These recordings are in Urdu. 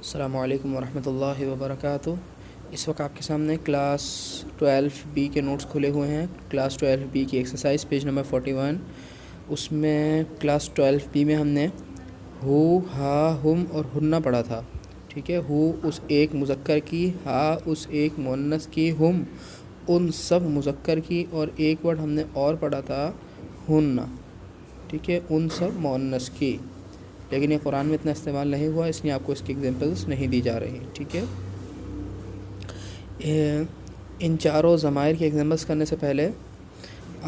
السلام علیکم ورحمۃ اللہ وبرکاتہ۔ اس وقت آپ کے سامنے کلاس 12B کے نوٹس کھلے ہوئے ہیں۔ کلاس 12B کی ایکسرسائز پیج نمبر 41، اس میں کلاس 12B میں ہم نے ہو، ہا، ہم اور ہننا پڑھا تھا۔ ٹھیک ہے، ہو اس ایک مذکر کی، ہا اس ایک مؤنث کی، ہم ان سب مذکر کی، اور ایک ورڈ ہم نے اور پڑھا تھا ہننا، ٹھیک ہے، ان سب مؤنث کی۔ لیکن یہ قرآن میں اتنا استعمال نہیں ہوا، اس لیے آپ کو اس کی ایگزامپلس نہیں دی جا رہی، ٹھیک ہے۔ ان چاروں ضمائر کی ایگزامپلس کرنے سے پہلے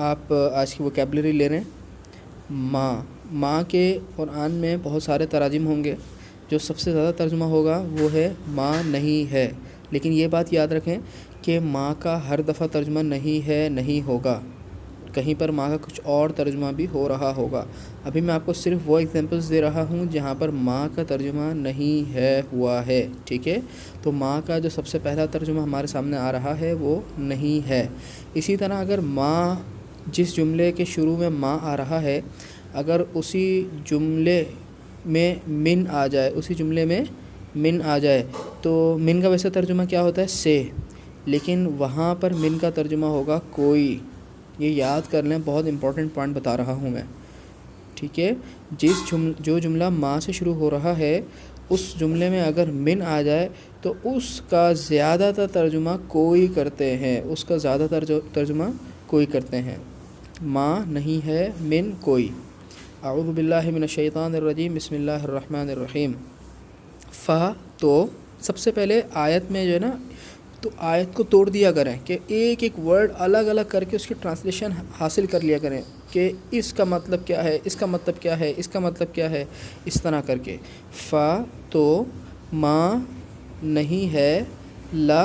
آپ آج کی ووکیبلری لے رہے ہیں۔ ماں کے قرآن میں بہت سارے تراجم ہوں گے، جو سب سے زیادہ ترجمہ ہوگا وہ ہے ماں نہیں ہے۔ لیکن یہ بات یاد رکھیں کہ ماں کا ہر دفعہ ترجمہ نہیں ہے نہیں ہوگا، کہیں پر ماں کا کچھ اور ترجمہ بھی ہو رہا ہوگا۔ ابھی میں آپ کو صرف وہ ایگزامپلس دے رہا ہوں جہاں پر ماں کا ترجمہ نہیں ہے ہوا ہے، ٹھیک ہے۔ تو ماں کا جو سب سے پہلا ترجمہ ہمارے سامنے آ رہا ہے وہ نہیں ہے۔ اسی طرح اگر ماں، جس جملے کے شروع میں ماں آ رہا ہے، اگر اسی جملے میں من آ جائے، اسی جملے میں من آ جائے تو من کا ویسے ترجمہ کیا ہوتا ہے؟ سے، لیکن وہاں پر من کا ترجمہ ہوگا کوئی۔ یہ یاد کر لیں، بہت امپورٹنٹ پوائنٹ بتا رہا ہوں میں، ٹھیک ہے۔ جو جملہ ماں سے شروع ہو رہا ہے، اس جملے میں اگر من آ جائے تو اس کا زیادہ تر ترجمہ کوئی کرتے ہیں، اس کا زیادہ تر ترجمہ کوئی کرتے ہیں۔ ماں نہیں ہے، من کوئی۔ اعوذ باللہ من الشیطان الرجیم، بسم اللہ الرحمن الرحیم۔ تو سب سے پہلے آیت میں جو ہے نا، تو آیت کو توڑ دیا کریں کہ ایک ایک ورڈ الگ الگ کر کے اس کی ٹرانسلیشن حاصل کر لیا کریں کہ اس کا مطلب کیا ہے، اس کا مطلب کیا ہے، اس کا مطلب کیا ہے، اس طرح کر کے۔ تو ماں نہیں ہے، لا،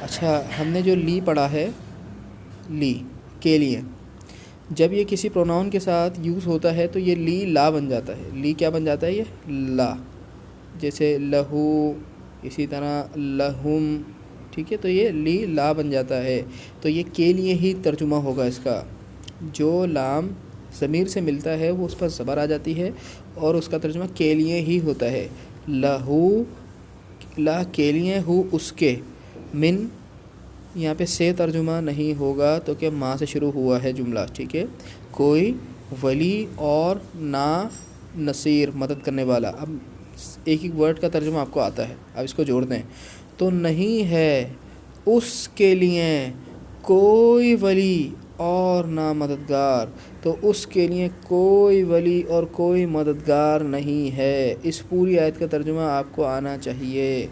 اچھا ہم نے جو لی پڑھا ہے، لی کے لیے، جب یہ کسی پروناؤن کے ساتھ یوز ہوتا ہے تو یہ لی لا بن جاتا ہے۔ لی کیا بن جاتا ہے؟ یہ لا، جیسے لہو، اسی طرح لہم، ٹھیک ہے۔ تو یہ لی لا بن جاتا ہے، تو یہ کے لیے ہی ترجمہ ہوگا اس کا۔ جو لام ضمیر سے ملتا ہے وہ اس پر زبر آ جاتی ہے اور اس کا ترجمہ کے لیے ہی ہوتا ہے۔ لہو، لا کے لیے، ہو اس کے، من یہاں پہ سے ترجمہ نہیں ہوگا تو کہ ماں سے شروع ہوا ہے جملہ، ٹھیک ہے۔ کوئی ولی اور نہ نصیر، مدد کرنے والا۔ اب ایک ایک ورڈ کا ترجمہ آپ کو آتا ہے، اب اس کو جوڑ دیں۔ تو نہیں ہے اس کے لیے کوئی ولی اور نہ مددگار، تو اس کے لیے کوئی ولی اور کوئی مددگار نہیں ہے۔ اس پوری آیت کا ترجمہ آپ کو آنا چاہیے۔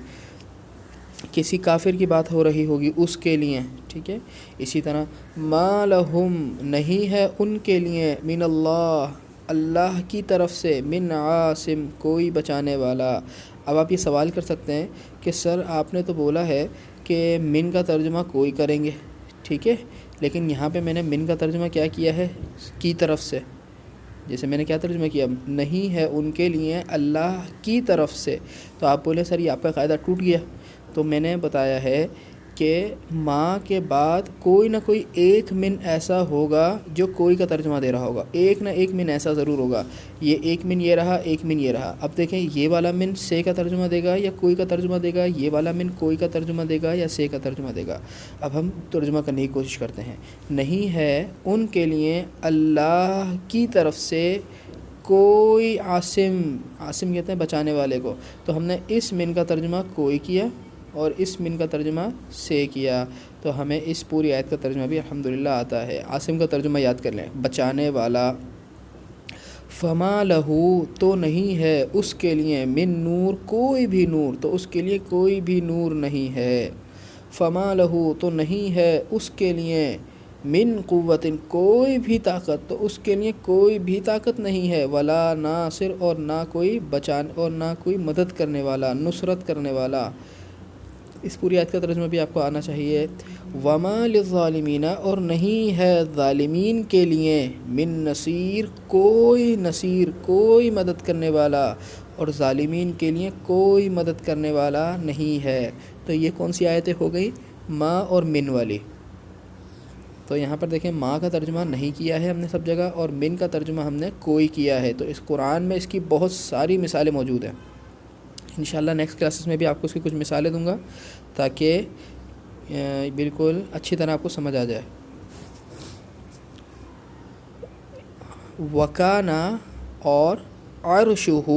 کسی کافر کی بات ہو رہی ہوگی اس کے لیے، ٹھیک ہے۔ اسی طرح ما لہم، نہیں ہے ان کے لیے، من اللہ، اللہ کی طرف سے، من عاصم، کوئی بچانے والا۔ اب آپ یہ سوال کر سکتے ہیں کہ سر آپ نے تو بولا ہے کہ من کا ترجمہ کوئی کریں گے، ٹھیک ہے، لیکن یہاں پہ میں نے من کا ترجمہ کیا کیا ہے؟ کی طرف سے۔ جیسے میں نے کیا ترجمہ کیا؟ نہیں ہے ان کے لیے اللہ کی طرف سے۔ تو آپ بولے سر یہ آپ کا قاعدہ ٹوٹ گیا۔ تو میں نے بتایا ہے کہ ماں کے بعد کوئی نہ کوئی ایک من ایسا ہوگا جو کوئی کا ترجمہ دے رہا ہوگا، ایک نہ ایک من ایسا ضرور ہوگا۔ یہ ایک من یہ رہا، ایک من یہ رہا۔ اب دیکھیں یہ والا من سے کا ترجمہ دے گا یا کوئی کا ترجمہ دے گا، یہ والا من کوئی کا ترجمہ دے گا یا سے کا ترجمہ دے گا۔ اب ہم ترجمہ کرنے کی کوشش کرتے ہیں۔ نہیں ہے ان کے لیے اللہ کی طرف سے کوئی عاصم، عاصم کہتے ہیں بچانے والے کو۔ تو ہم نے اس من کا ترجمہ کوئی کیا اور اس من کا ترجمہ سے کیا، تو ہمیں اس پوری آیت کا ترجمہ بھی الحمدللہ آتا ہے۔ عاصم کا ترجمہ یاد کر لیں، بچانے والا۔ فما لہو، تو نہیں ہے اس کے لیے، من نور، کوئی بھی نور، تو اس کے لیے کوئی بھی نور نہیں ہے۔ فما لہو، تو نہیں ہے اس کے لیے، من قوت، کوئی بھی طاقت، تو اس کے لیے کوئی بھی طاقت نہیں ہے، ولا ناصر، اور نہ کوئی بچانے اور نہ کوئی مدد کرنے والا، نصرت کرنے والا۔ اس پوری آیت کا ترجمہ بھی آپ کو آنا چاہیے۔ وما للظالمین، اور نہیں ہے ظالمین کے لیے، من نصیر، کوئی مدد کرنے والا، اور ظالمین کے لیے کوئی مدد کرنے والا نہیں ہے۔ تو یہ کون سی آیتیں ہو گئی؟ ماں اور من والی۔ تو یہاں پر دیکھیں ماں کا ترجمہ نہیں کیا ہے ہم نے سب جگہ، اور من کا ترجمہ ہم نے کوئی کیا ہے۔ تو اس قرآن میں اس کی بہت ساری مثالیں موجود ہیں۔ انشاءاللہ نیکسٹ کلاسز میں بھی آپ کو اس کی کچھ مثالیں دوں گا تاکہ بالکل اچھی طرح آپ کو سمجھ آ جائے. وکانا اور عرشہ،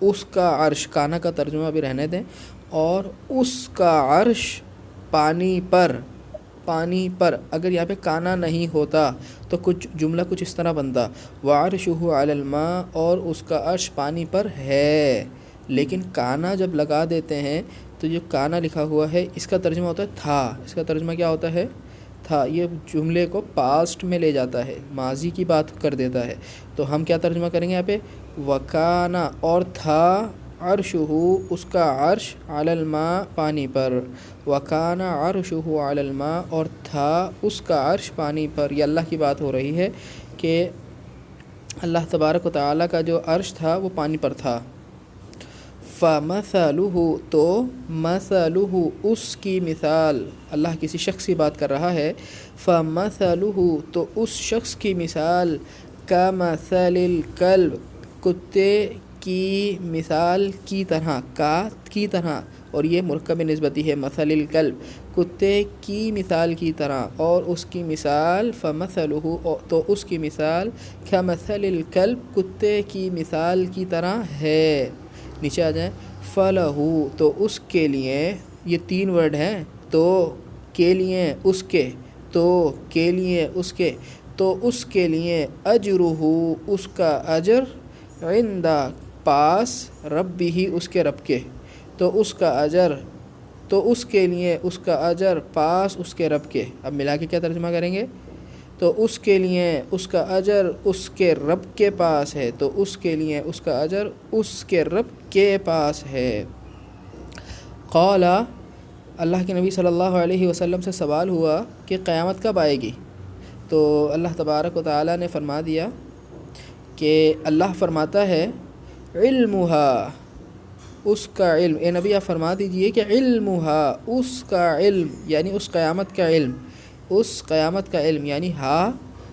اس کا عرش، کانا کا ترجمہ بھی رہنے دیں، اور اس کا عرش پانی پر. پانی پر اگر یہاں پہ کانا نہیں ہوتا تو کچھ جملہ کچھ اس طرح بنتا وعرشہ علی الماء، اور اس کا عرش پانی پر ہے. لیکن کانا جب لگا دیتے ہیں تو جو کانا لکھا ہوا ہے اس کا ترجمہ ہوتا ہے تھا. اس کا ترجمہ کیا ہوتا ہے؟ تھا. یہ جملے کو پاسٹ میں لے جاتا ہے، ماضی کی بات کر دیتا ہے. تو ہم کیا ترجمہ کریں گے یہاں پہ؟ وکانا، اور تھا، عرشہ، اس کا عرش، علی الماء، پانی پر. وکانا عرشہ علی الماء، اور تھا اس کا عرش پانی پر. یہ اللہ کی بات ہو رہی ہے کہ اللہ تبارک و تعالیٰ کا جو عرش تھا وہ پانی پر تھا. فَمَثَلُهُ، تو مثلہ، اس کی مثال، اللہ کسی شخص کی بات کر رہا ہے. فَمَثَلُهُ، تو اس شخص کی مثال، كَمَثَلِ الْكَلْبِ، کتے کی مثال کی طرح، کی طرح، اور یہ مرکب نسبتی ہے. مثل الکلب، کتے کی مثال کی طرح، اور اس کی مثال فَمَثَلُهُ، تو اس کی مثال كَمَثَلِ الْكَلْبِ، کتے کی مثال کی طرح ہے. نیچے آ جائیں. فَلَهُ، تو اس کے لیے، یہ تین ورڈ ہیں، تو کے لیے، اس کے، تو کے لیے، اس کے، تو اس کے لیے اجرہ، اس کا اجر، عند، پاس، ربہ، اس کے رب کے. تو اس کا اجر، تو اس کے لیے اس کا اجر پاس اس کے رب کے. اب ملا کے کیا ترجمہ کریں گے؟ تو اس کے لیے اس کا اجر اس کے رب کے پاس ہے. تو اس کے لیے اس کا اجر اس کے رب کے پاس ہے. قال، اللہ کے نبی صلی اللہ علیہ وسلم سے سوال ہوا کہ قیامت کب آئے گی؟ تو اللہ تبارک و تعالیٰ نے فرما دیا کہ اللہ فرماتا ہے علمہا، اس کا علم. اے نبی آپ فرما دیجئے کہ علمہا، اس کا علم، یعنی اس قیامت کا علم، اس قیامت کا علم، یعنی ہاں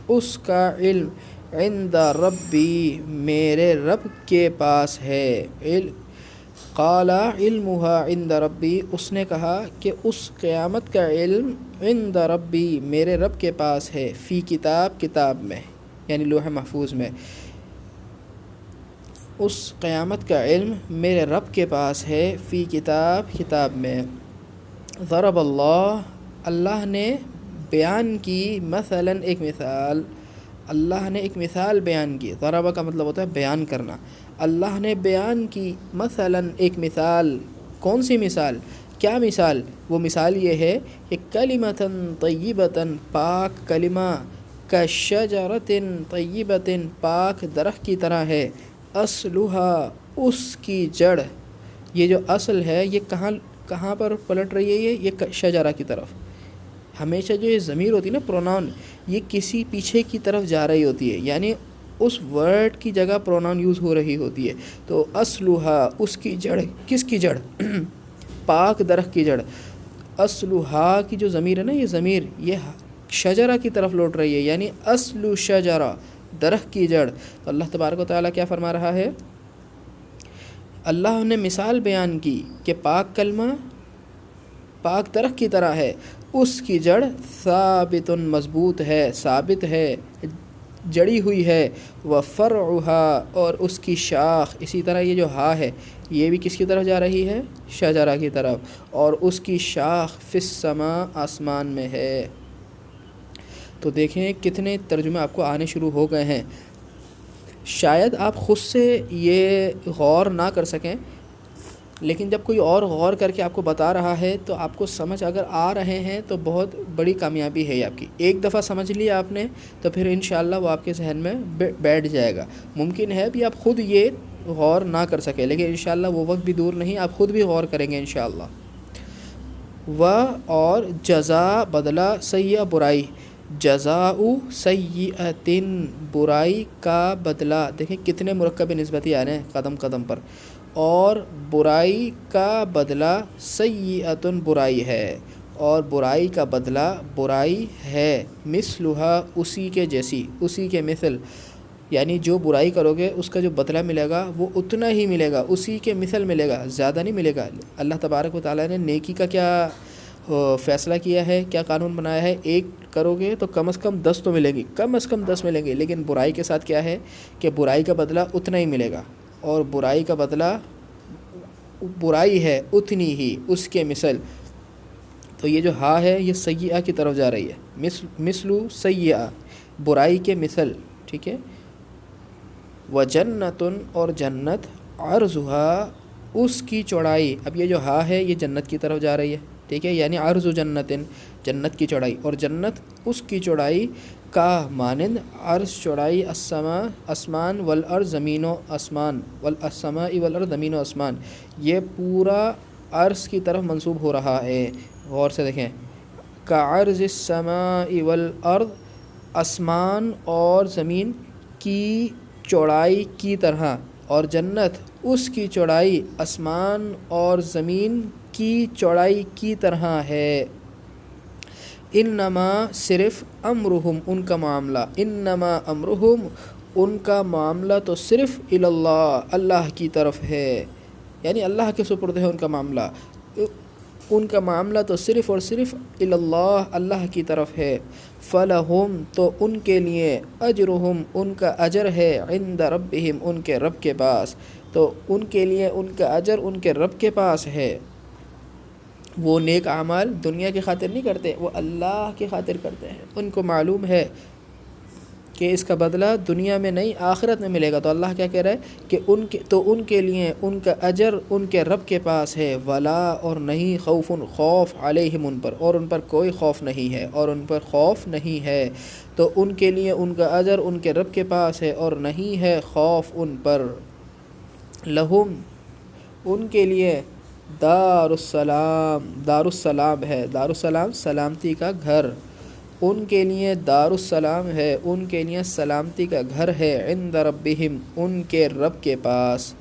اس کا علم، عند ربی، میرے رب کے پاس ہے. قال علمہا عند ربی، اس نے کہا کہ اس قیامت کا علم عند ربی، میرے رب کے پاس ہے. فی کتاب، کتاب میں، یعنی لوح محفوظ میں. اس قیامت کا علم میرے رب کے پاس ہے. فی کتاب، کتاب میں. ضرب اللہ، اللہ نے بیان کی، مثلا، ایک مثال. اللہ نے ایک مثال بیان کی. ضرب کا مطلب ہوتا ہے بیان کرنا. اللہ نے بیان کی، مثلا، ایک مثال. کون سی مثال؟ کیا مثال؟ وہ مثال یہ ہے کہ کلمۃ طیبۃ، پاک کلمہ، کشجرۃ طیبۃ، پاک درخت کی طرح ہے. اصلھا، اس کی جڑ. یہ جو اصل ہے یہ کہاں پر پلٹ رہی ہے؟ یہ شجرہ کی طرف. ہمیشہ جو یہ ضمیر ہوتی ہے نا، پروناؤن، یہ کسی پیچھے کی طرف جا رہی ہوتی ہے، یعنی اس ورڈ کی جگہ پروناؤن یوز ہو رہی ہوتی ہے. تو اصلھا، اس کی جڑ. کس کی جڑ؟ پاک درخت کی جڑ. اصلھا کی جو ضمیر ہے نا، یہ ضمیر یہ شجرہ کی طرف لوٹ رہی ہے، یعنی اصل شجرہ، درخت کی جڑ. تو اللہ تبارک و تعالیٰ کیا فرما رہا ہے؟ اللہ نے مثال بیان کی کہ پاک کلمہ پاک درخت کی طرح ہے، اس کی جڑ ثابت، مضبوط ہے، ثابت ہے، جڑی ہوئی ہے. وفرعھا، اور اس کی شاخ. اسی طرح یہ جو ہا ہے یہ بھی کس کی طرف جا رہی ہے؟ شجرہ کی طرف. اور اس کی شاخ فی السماء، آسمان میں ہے. تو دیکھیں کتنے ترجمے آپ کو آنے شروع ہو گئے ہیں. شاید آپ خود سے یہ غور نہ کر سکیں، لیکن جب کوئی اور غور کر کے آپ کو بتا رہا ہے تو آپ کو سمجھ اگر آ رہے ہیں تو بہت بڑی کامیابی ہے آپ کی. ایک دفعہ سمجھ لیا آپ نے تو پھر انشاءاللہ وہ آپ کے ذہن میں بیٹھ جائے گا. ممکن ہے بھی آپ خود یہ غور نہ کر سکیں، لیکن انشاءاللہ وہ وقت بھی دور نہیں، آپ خود بھی غور کریں گے انشاءاللہ. اور جزا، بدلہ، سیئہ، برائی. جزاء سیئۃ، برائی کا بدلہ. دیکھیں کتنے مرکب نسبتی آ رہے ہیں قدم قدم پر. اور برائی کا بدلہ سیئۃ، برائی ہے، اور برائی کا بدلہ برائی ہے. مثلھا، اسی کے جیسی، اسی کے مثل. یعنی جو برائی کرو گے اس کا جو بدلہ ملے گا وہ اتنا ہی ملے گا، اسی کے مثل ملے گا، زیادہ نہیں ملے گا۔ اللہ تبارک و تعالیٰ نے نیکی کا کیا فیصلہ کیا ہے، کیا قانون بنایا ہے، ایک کرو گے تو کم از کم 10 تو ملے گی، کم از کم 10 ملیں گے، لیکن برائی کے ساتھ کیا ہے کہ برائی کا بدلہ اتنا ہی ملے گا، اور برائی کا بدلہ برائی ہے اتنی ہی، اس کے مثل۔ تو یہ جو ہا ہے یہ سیئہ کی طرف جا رہی ہے، مثلو سیئہ، برائی کے مثل، ٹھیک ہے۔ وجنتن، اور جنت، عرضها، اس کی چوڑائی، اب یہ جو ہا ہے یہ جنت کی طرف جا رہی ہے، ٹھیک ہے، یعنی عرض جنتن، جنت کی چوڑائی، اور جنت اس کی چوڑائی کا مانند، عرض چوڑائی، السماء آسمان، والارض زمین و آسمان، والسماء والارض زمین و آسمان، یہ پورا عرض کی طرف منسوب ہو رہا ہے۔ غور سے دیکھیں، کعرض السماء والارض، آسمان اور زمین کی چوڑائی کی طرح، اور جنت اس کی چوڑائی آسمان اور زمین کی چوڑائی کی طرح ہے۔ انما، صرف، امرہم، ان کا معاملہ، انما امرہم، ان کا معاملہ تو صرف اللہ، اللہ کی طرف ہے، یعنی اللہ کے سپرد ہے ان کا معاملہ، ان کا معاملہ تو صرف اور صرف اللہ، اللہ کی طرف ہے۔ فلہم، تو ان کے لیے، اجرہم، ان کا اجر ہے، عند ربہم، ان کے رب کے پاس، تو ان کے لیے ان کا اجر ان کے رب کے پاس ہے۔ وہ نیک اعمال دنیا کی خاطر نہیں کرتے، وہ اللہ کی خاطر کرتے ہیں، ان کو معلوم ہے کہ اس کا بدلہ دنیا میں نہیں آخرت میں ملے گا، تو اللہ کیا کہہ رہا ہے کہ ان کے لیے ان کا اجر ان کے رب کے پاس ہے، ولا، اور نہیں، خوف، خوف، علیہم، ان پر، اور ان پر کوئی خوف نہیں ہے، اور ان پر خوف نہیں ہے، تو ان کے لیے ان کا اجر ان کے رب کے پاس ہے، اور نہیں ہے خوف ان پر۔ لہم، ان کے لیے، دار السلام، دار السلام ہے، دار السلام سلامتی کا گھر، ان کے لیے دار السلام ہے، ان کے لیے سلامتی کا گھر ہے، عند ربہم، ان کے رب کے پاس۔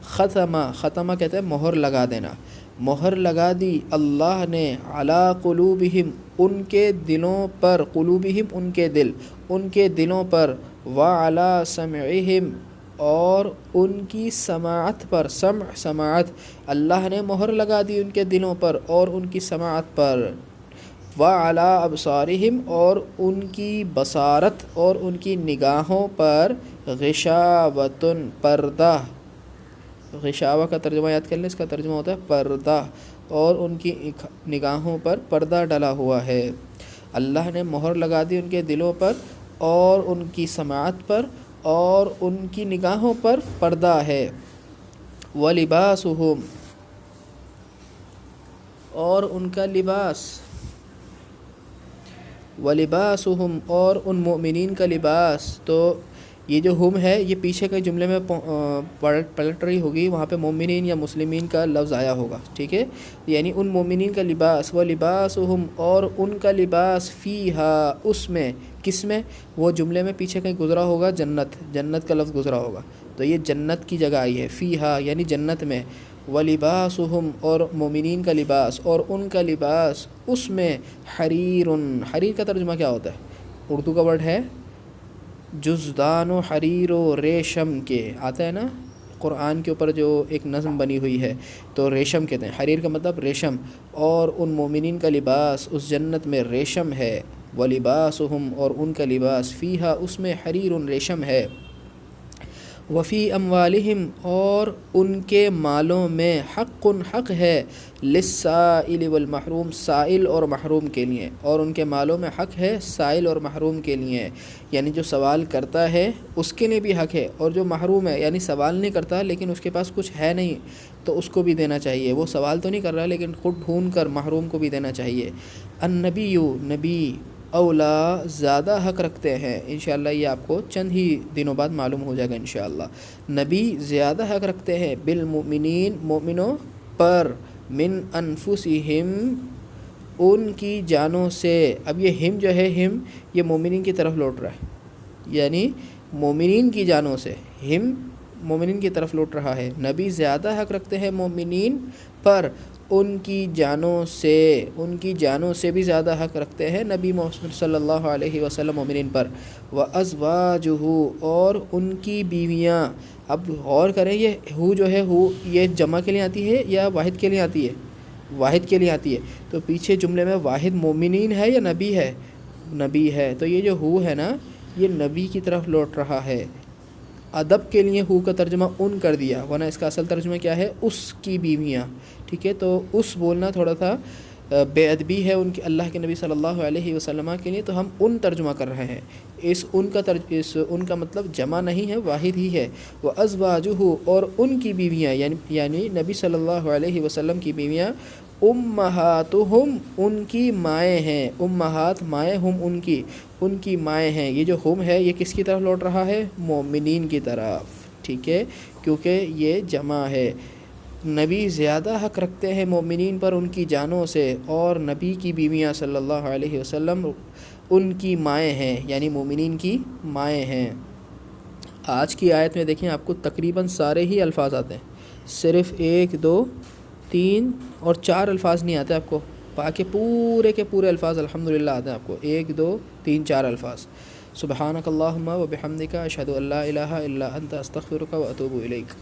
ختمہ، ختمہ کہتے ہیں مہر لگا دینا، مہر لگا دی اللہ نے، علی قلوبہم، ان کے دلوں پر، قلوبہم، ان کے دل، ان کے دلوں پر، وعلی سمعہم، اور ان کی سماعت پر، سمع، سماعت، اللہ نے مہر لگا دی ان کے دلوں پر اور ان کی سماعت پر، وعلی ابصارہم، اور ان کی بصارت اور ان کی نگاہوں پر، غشاوۃ، پردہ، غشاوہ کا ترجمہ یاد کر لیں، اس کا ترجمہ ہوتا ہے پردہ، اور ان کی نگاہوں پر پردہ ڈلا ہوا ہے۔ اللہ نے مہر لگا دی ان کے دلوں پر اور ان کی سماعت پر اور ان کی نگاہوں پر پردہ ہے۔ وَلِبَاسُهُمْ، اور ان کا لباس، وَلِبَاسُهُمْ، اور ان مومنین کا لباس، تو یہ جو ہم ہے یہ پیچھے کے جملے میں پلٹ رہی ہوگی، وہاں پہ مومنین یا مسلمین کا لفظ آیا ہوگا، ٹھیک ہے، یعنی ان مومنین کا لباس، وَلِبَاسُهُمْ، اور ان کا لباس، فیہا، اس میں، کس میں، وہ جملے میں پیچھے کہیں گزرا ہوگا جنت، جنت کا لفظ گزرا ہوگا، تو یہ جنت کی جگہ آئی ہے، فیہا یعنی جنت میں، وَلِبَاسُهُمْ، اور مومنین کا لباس، اور ان کا لباس، اس میں، حریر، حریر کا ترجمہ کیا ہوتا ہے، اردو کا ورڈ ہے جزدان و حریر و ریشم کے، آتا ہے نا قرآن کے اوپر جو ایک نظم بنی ہوئی ہے، تو ریشم کہتے ہیں، حریر کا مطلب ریشم، اور ان مومنین کا لباس اس جنت میں ریشم ہے، وَلِبَاسُهُمْ، اور ان کا لباس، فیہا، اس میں، حریر، ریشم ہے، وفی اموالہم، اور ان کے مالوں میں، حق، حق ہے، للسائل والمحروم، سائل اور محروم کے لیے، اور ان کے مالوں میں حق ہے سائل اور محروم کے لیے، یعنی جو سوال کرتا ہے اس کے لیے بھی حق ہے، اور جو محروم ہے یعنی سوال نہیں کرتا لیکن اس کے پاس کچھ ہے نہیں تو اس کو بھی دینا چاہیے، وہ سوال تو نہیں کر رہا لیکن خود ڈھونڈ کر محروم کو بھی دینا چاہیے۔ النبی، نبی، اولا، زیادہ حق رکھتے ہیں، انشاءاللہ یہ آپ کو چند ہی دنوں بعد معلوم ہو جائے گا انشاءاللہ، نبی زیادہ حق رکھتے ہیں، بالمؤمنین، مومنوں پر، من انفسہم، ان کی جانوں سے، اب یہ ہم جو ہے، ہم یہ مومنین کی طرف لوٹ رہا ہے، یعنی مومنین کی جانوں سے، ہم مومنین کی طرف لوٹ رہا ہے، نبی زیادہ حق رکھتے ہیں مومنین پر، ان کی جانوں سے بھی زیادہ حق رکھتے ہیں نبی محمد صلی اللہ علیہ وسلم مومنین پر، وَأَزْوَاجُهُ اور ان کی بیویاں۔ اب غور کریں یہ ہو جو ہے ہو یہ جمع کے لیے آتی ہے یا واحد کے لیے آتی ہے؟ واحد کے لیے آتی ہے، تو پیچھے جملے میں واحد مومنین ہے یا نبی ہے؟ نبی ہے، تو یہ جو ہو ہے نا یہ نبی کی طرف لوٹ رہا ہے۔ ادب کے لیے ہو کا ترجمہ ان کر دیا، ورنہ اس کا اصل ترجمہ کیا ہے؟ اس کی بیویاں، ٹھیک ہے؟ تو اس بولنا تھوڑا سا بے ادبی ہے ان کی اللہ کے نبی صلی اللہ علیہ وسلم کے لیے، تو ہم ان ترجمہ کر رہے ہیں۔ اس ان کا مطلب جمع نہیں ہے، واحد ہی ہے۔ وَأَزْوَاجُهُ اور ان کی بیویاں یعنی نبی صلی اللہ علیہ وسلم کی بیویاں، امہاتہم ان کی مائیں ہیں، امہات مائیں، ہم ان کی مائیں ہیں۔ یہ جو ہم ہے یہ کس کی طرف لوٹ رہا ہے؟ مومنین کی طرف، ٹھیک ہے؟ کیونکہ یہ جمع ہے۔ نبی زیادہ حق رکھتے ہیں مومنین پر ان کی جانوں سے، اور نبی کی بیویاں صلی اللہ علیہ وسلم ان کی مائیں ہیں، یعنی مومنین کی مائیں ہیں۔ آج کی آیت میں دیکھیں آپ کو تقریباً سارے ہی الفاظ آتے ہیں، صرف 1 2 3 اور 4 الفاظ نہیں آتے آپ کو، باقی پورے کے پورے الفاظ الحمدللہ آتے ہیں آپ کو، 1 2 3 4 الفاظ۔ سبحانک اللہم و بحمدک اشہد ان لا الہ الا انت استغفرک و اتوب الیک۔